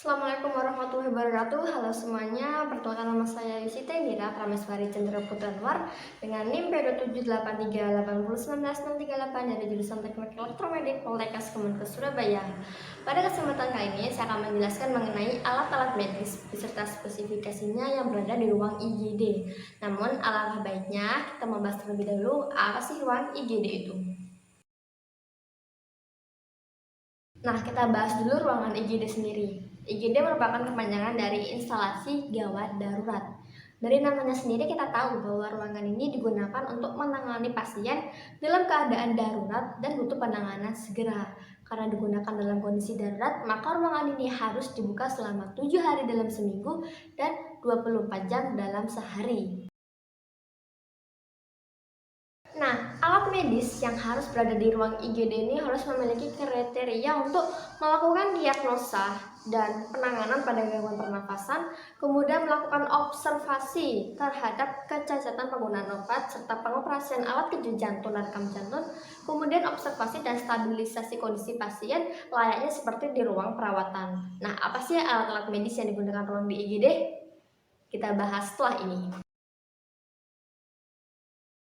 Assalamualaikum warahmatullahi wabarakatuh. Halo semuanya, perkenalkan nama saya Yusita Indira Prameswari Chandra Putranwar dengan NIM P2783801963 dari jurusan Teknik Elektromedik Poltekkes Kemenkes Surabaya. Pada kesempatan kali ini saya akan menjelaskan mengenai alat-alat medis beserta spesifikasinya yang berada di ruang IGD. Namun alangkah baiknya kita membahas terlebih dahulu apa sih ruang IGD itu. Nah, kita bahas dulu ruangan IGD sendiri. IGD merupakan kepanjangan dari instalasi gawat darurat. Dari namanya sendiri kita tahu bahwa ruangan ini digunakan untuk menangani pasien dalam keadaan darurat dan butuh penanganan segera. Karena digunakan dalam kondisi darurat, maka ruangan ini harus dibuka selama 7 hari dalam seminggu dan 24 jam dalam sehari. Nah, alat medis yang harus berada di ruang IGD ini harus memiliki kriteria untuk melakukan diagnosa dan penanganan pada gangguan pernafasan, kemudian melakukan observasi terhadap kecacatan penggunaan obat, serta pengoperasian alat kejut jantung dan rekam jantung, kemudian observasi dan stabilisasi kondisi pasien layaknya seperti di ruang perawatan. Nah, apa sih alat-alat medis yang digunakan ruang di IGD? Kita bahas setelah ini.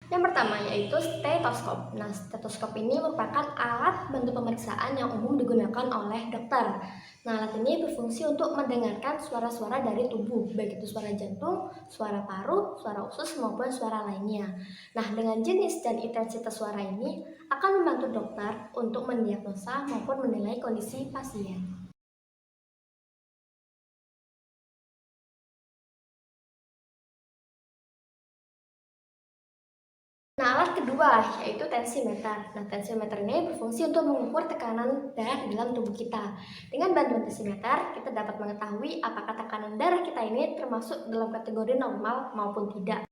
Yang pertama yaitu stetoskop. Nah, stetoskop ini merupakan alat bantu pemeriksaan yang umum digunakan oleh dokter. Nah, alat ini berfungsi untuk mendengarkan suara-suara dari tubuh, baik itu suara jantung, suara paru, suara usus, maupun suara lainnya. Nah, dengan jenis dan intensitas suara ini akan membantu dokter untuk mendiagnosa maupun menilai kondisi pasien. Nah, alat kedua yaitu tensimeter. Nah, tensimeter ini berfungsi untuk mengukur tekanan darah di dalam tubuh kita. Dengan bantuan tensimeter, kita dapat mengetahui apakah tekanan darah kita ini termasuk dalam kategori normal maupun tidak.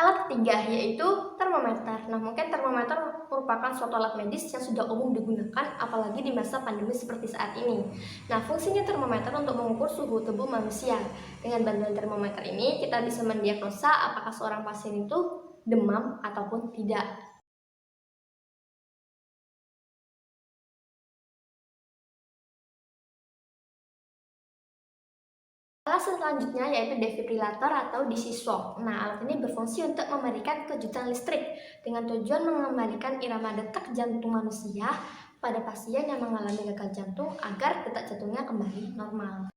Alat ketiga yaitu termometer. Nah, mungkin termometer merupakan suatu alat medis yang sudah umum digunakan apalagi di masa pandemi seperti saat ini. Nah, fungsinya termometer untuk mengukur suhu tubuh manusia. Dengan bantuan termometer ini kita bisa mendiagnosa apakah seorang pasien itu demam ataupun tidak. Alat selanjutnya yaitu defibrilator atau DC shock. Nah, alat ini berfungsi untuk memberikan kejutan listrik dengan tujuan mengembalikan irama detak jantung manusia pada pasien yang mengalami gagal jantung agar detak jantungnya kembali normal.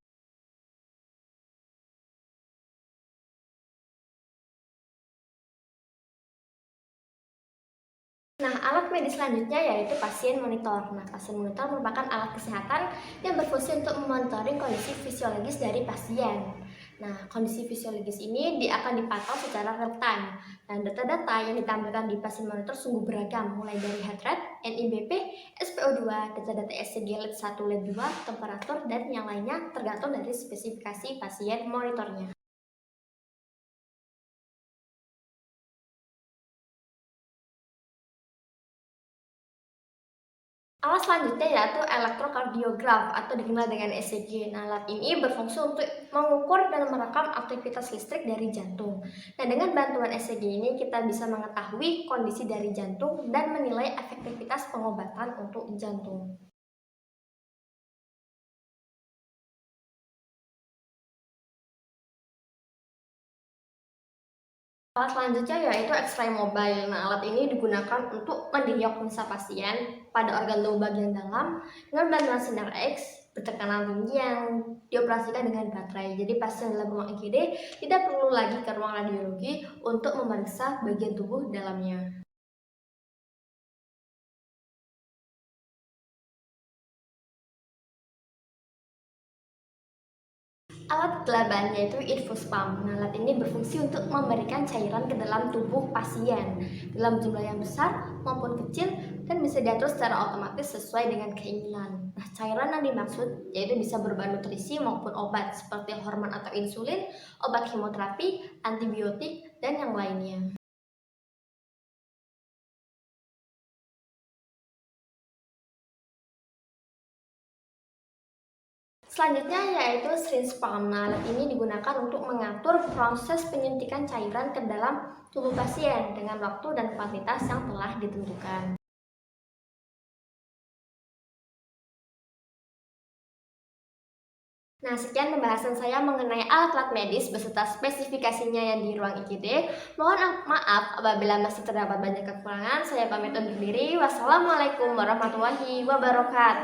Nah, alat medis selanjutnya yaitu pasien monitor. Nah, pasien monitor merupakan alat kesehatan yang berfungsi untuk memonitoring kondisi fisiologis dari pasien. Nah, kondisi fisiologis ini akan dipantau secara real time. Dan data-data yang ditampilkan di pasien monitor sungguh beragam, mulai dari heart rate, NIBP, SpO2, data-data ECG LED 1, LED 2, temperatur, dan yang lainnya tergantung dari spesifikasi pasien monitornya. Alat selanjutnya yaitu elektrokardiograf atau dikenal dengan ECG. Nah, alat ini berfungsi untuk mengukur dan merekam aktivitas listrik dari jantung. Nah, dengan bantuan ECG ini kita bisa mengetahui kondisi dari jantung dan menilai efektivitas pengobatan untuk jantung. Alat selanjutnya yaitu X-ray mobile. Nah, alat ini digunakan untuk mendiagnosa pasien pada organ tubuh bagian dalam dengan bantuan sinar X bertekanan tinggi yang dioperasikan dengan baterai. Jadi pasien dalam ruang IGD tidak perlu lagi ke ruang radiologi untuk memeriksa bagian tubuh dalamnya. Alat kegelaban yaitu infus pump. Nah, alat ini berfungsi untuk memberikan cairan ke dalam tubuh pasien dalam jumlah yang besar maupun kecil dan bisa diatur secara otomatis sesuai dengan keinginan. Nah, cairan yang dimaksud yaitu bisa berupa nutrisi maupun obat seperti hormon atau insulin, obat kemoterapi, antibiotik, dan yang lainnya. Selanjutnya yaitu syringe pump. Nah, alat ini digunakan untuk mengatur proses penyuntikan cairan ke dalam tubuh pasien dengan waktu dan kuantitas yang telah ditentukan. Nah, sekian pembahasan saya mengenai alat-alat medis beserta spesifikasinya yang di ruang IGD. Mohon maaf apabila masih terdapat banyak kekurangan. Saya pamit undur diri. Wassalamualaikum warahmatullahi wabarakatuh.